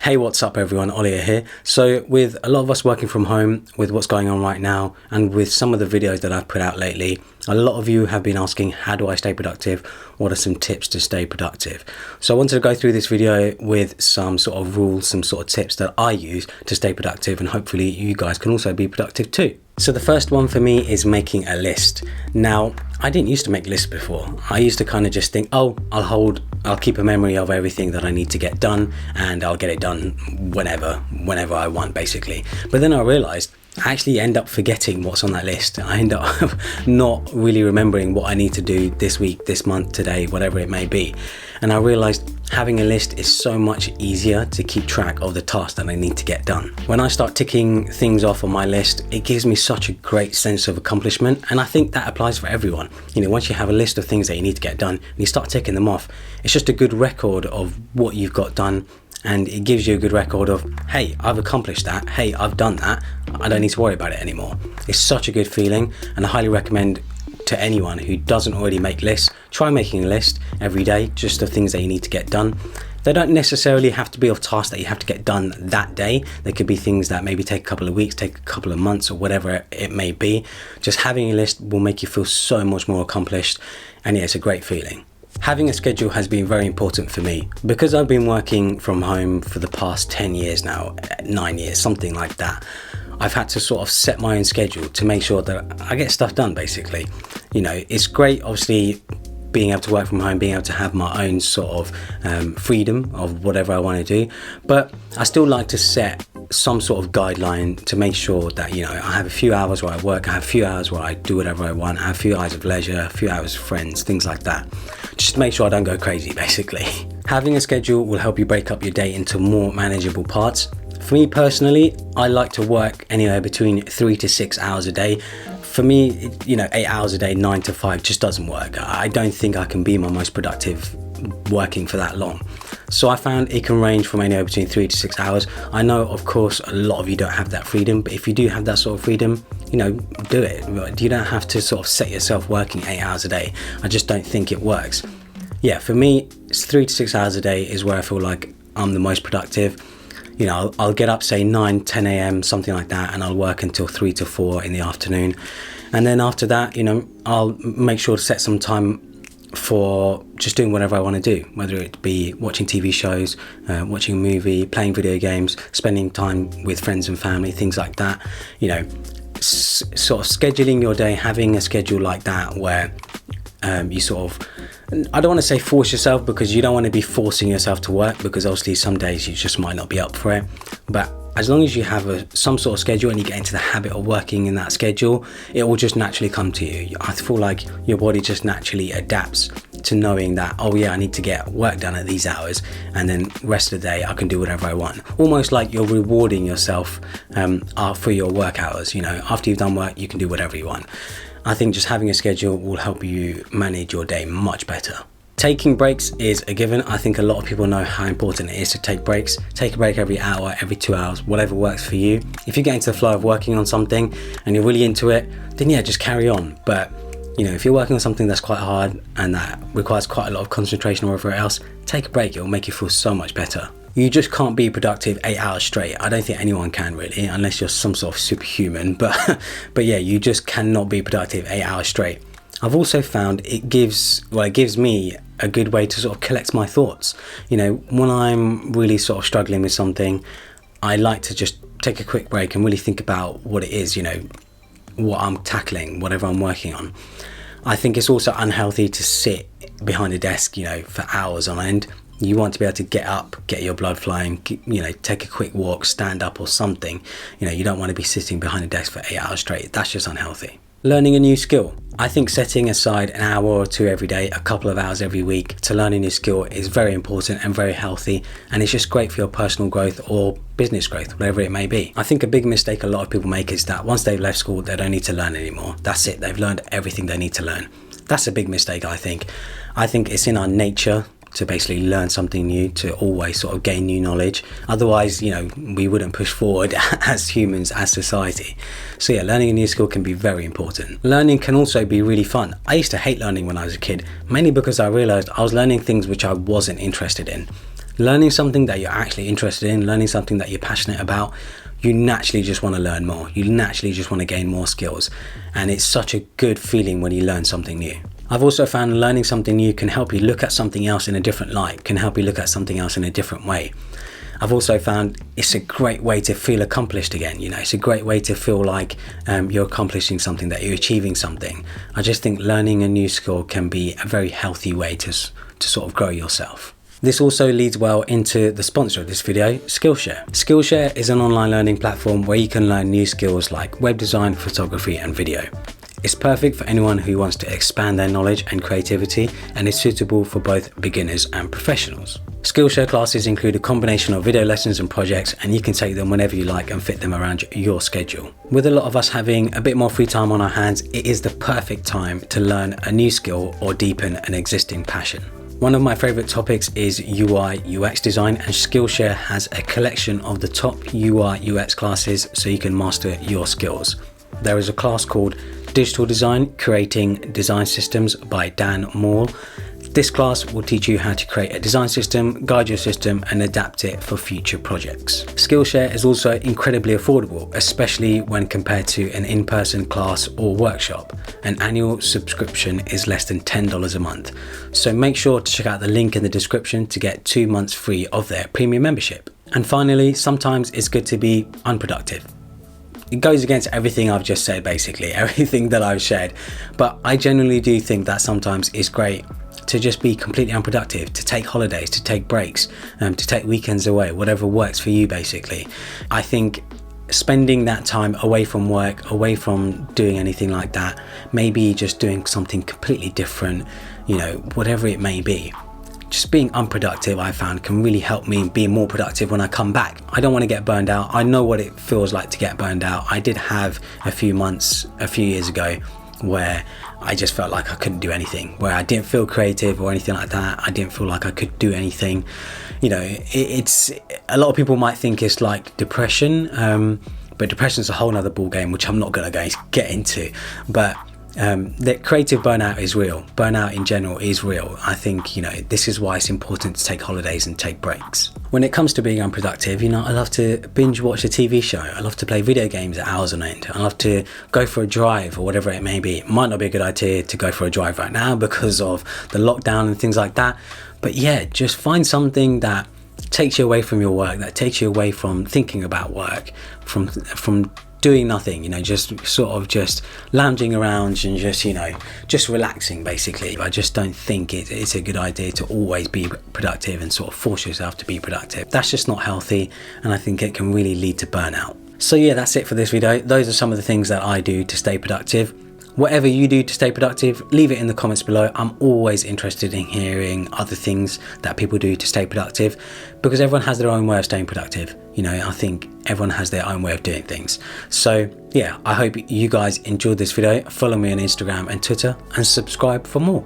Hey, what's up everyone, Ollie here. So with a lot of us working from home, with what's going on right now, and with some of the videos that I've put out lately, a lot of you have been asking, how do I stay productive? What are some tips to stay productive? So I wanted to go through this video with some sort of rules, some sort of tips that I use to stay productive, and hopefully you guys can also be productive too. So the first one for me is making a list. Now, I didn't used to make lists before. I used to kind of just think, oh, I'll keep a memory of everything that I need to get done, and I'll get it done whenever I want, basically. But then I realized I actually end up forgetting what's on that list. I end up not really remembering what I need to do this week, this month, today, whatever it may be. And I realized having a list is so much easier to keep track of the tasks that I need to get done. When I start ticking things off on my list, it gives me such a great sense of accomplishment. And I think that applies for everyone. You know, once you have a list of things that you need to get done and you start ticking them off, it's just a good record of what you've got done. And it gives you a good record of, hey, I've accomplished that. Hey, I've done that. I don't need to worry about it anymore. It's such a good feeling, and I highly recommend to anyone who doesn't already make lists, try making a list every day, just of things that you need to get done. They don't necessarily have to be of tasks that you have to get done that day. They could be things that maybe take a couple of weeks, take a couple of months, or whatever it may be. Just having a list will make you feel so much more accomplished, and yeah, it's a great feeling. Having a schedule has been very important for me because I've been working from home for the past 10 years now, 9 years, something like that. I've had to sort of set my own schedule to make sure that I get stuff done, basically. You know, it's great, obviously, being able to work from home, being able to have my own sort of freedom of whatever I want to do. But I still like to set some sort of guideline to make sure that, you know, I have a few hours where I work, I have a few hours where I do whatever I want, I have a few hours of leisure, a few hours of friends, things like that. Just to make sure I don't go crazy, basically. Having a schedule will help you break up your day into more manageable parts. For me personally, I like to work anywhere between 3 to 6 hours a day. For me, you know, 8 hours a day, 9 to 5 just doesn't work. I don't think I can be my most productive working for that long. So I found it can range from anywhere between 3 to 6 hours. I know, of course, a lot of you don't have that freedom, but if you do have that sort of freedom, you know, do it. You don't have to sort of set yourself working 8 hours a day. I just don't think it works. Yeah, for me, it's 3 to 6 hours a day is where I feel like I'm the most productive. You know, I'll get up, say 9, 10 a.m., something like that, and I'll work until 3 to 4 in the afternoon. And then after that, you know, I'll make sure to set some time for just doing whatever I want to do, whether it be watching TV shows, watching a movie, playing video games, spending time with friends and family, things like that. You know, sort of scheduling your day, having a schedule like that where you sort of, I don't want to say force yourself, because you don't want to be forcing yourself to work, because obviously some days you just might not be up for it. But as long as you have some sort of schedule and you get into the habit of working in that schedule, it will just naturally come to you. I feel like your body just naturally adapts to knowing that, oh yeah, I need to get work done at these hours, and then rest of the day I can do whatever I want. Almost like you're rewarding yourself for your work hours. You know, after you've done work, you can do whatever you want. I think just having a schedule will help you manage your day much better. Taking breaks is a given. I think a lot of people know how important it is to take breaks. Take a break every hour, every 2 hours, whatever works for you. If you get into the flow of working on something and you're really into it, then yeah, just carry on. But you know, if you're working on something that's quite hard and that requires quite a lot of concentration or whatever else, take a break. It will make you feel so much better. You just can't be productive 8 hours straight. I don't think anyone can really, unless you're some sort of superhuman. But yeah, you just cannot be productive 8 hours straight. I've also found it gives me a good way to sort of collect my thoughts. You know, when I'm really sort of struggling with something, I like to just take a quick break and really think about what it is, you know, what I'm tackling, whatever I'm working on. I think it's also unhealthy to sit behind a desk, you know, for hours on end. You want to be able to get up, get your blood flowing, you know, take a quick walk, stand up or something. You know, you don't want to be sitting behind a desk for 8 hours straight. That's just unhealthy. Learning a new skill. I think setting aside an hour or two every day, a couple of hours every week to learn a new skill is very important and very healthy, and it's just great for your personal growth or business growth, whatever it may be. I think a big mistake a lot of people make is that once they've left school, they don't need to learn anymore. That's it. They've learned everything they need to learn. That's a big mistake, I think. I think it's in our nature to basically learn something new, to always sort of gain new knowledge. Otherwise, you know, we wouldn't push forward as humans, as society. So yeah, learning a new skill can be very important. Learning can also be really fun. I used to hate learning when I was a kid, mainly because I realized I was learning things which I wasn't interested in. Learning something that you're actually interested in, learning something that you're passionate about, you naturally just want to learn more. You naturally just want to gain more skills. And it's such a good feeling when you learn something new. I've also found learning something new can help you look at something else in a different light, can help you look at something else in a different way. I've also found it's a great way to feel accomplished again. It's a great way to feel like you're accomplishing something, that you're achieving something. I just think learning a new skill can be a very healthy way to sort of grow yourself. This also leads well into the sponsor of this video, Skillshare. Skillshare is an online learning platform where you can learn new skills like web design, photography, and video. It's perfect for anyone who wants to expand their knowledge and creativity, and is suitable for both beginners and professionals. Skillshare classes include a combination of video lessons and projects, and you can take them whenever you like and fit them around your schedule. With a lot of us having a bit more free time on our hands, it is the perfect time to learn a new skill or deepen an existing passion. One of my favorite topics is UI UX design, and Skillshare has a collection of the top UI UX classes so you can master your skills. There is a class called Digital Design, Creating Design Systems by Dan Moore. This class will teach you how to create a design system, guide your system, and adapt it for future projects. Skillshare is also incredibly affordable, especially when compared to an in-person class or workshop. An annual subscription is less than $10 a month. So make sure to check out the link in the description to get 2 months free of their premium membership. And finally, sometimes it's good to be unproductive. It goes against everything I've just said, basically, everything that I've shared. But I genuinely do think that sometimes it's great to just be completely unproductive, to take holidays, to take breaks, to take weekends away, whatever works for you, basically. I think spending that time away from work, away from doing anything like that, maybe just doing something completely different, whatever it may be. Just being unproductive, I found, can really help me be more productive when I come back. I don't want to get burned out. I know what it feels like to get burned out. I did have a few years ago, where I just felt like I couldn't do anything, where I didn't feel creative or anything like that. I didn't feel like I could do anything. It's a lot of people might think it's like depression, but depression is a whole nother ball game, which I'm not going to get into. But the creative burnout is real. Burnout in general is real. I think, this is why it's important to take holidays and take breaks. When it comes to being unproductive, I love to binge watch a TV show. I love to play video games at hours on end. I love to go for a drive or whatever it may be. It might not be a good idea to go for a drive right now because of the lockdown and things like that. But yeah, just find something that takes you away from your work, that takes you away from thinking about work, from doing nothing, just sort of just lounging around and just relaxing, basically. I just don't think it's a good idea to always be productive and sort of force yourself to be productive. That's just not healthy, and I think it can really lead to burnout. So yeah, that's it for this video. Those are some of the things that I do to stay productive. Whatever you do to stay productive, leave it in the comments below. I'm always interested in hearing other things that people do to stay productive, because everyone has their own way of staying productive. I think everyone has their own way of doing things. So yeah, I hope you guys enjoyed this video. Follow me on Instagram and Twitter, and subscribe for more.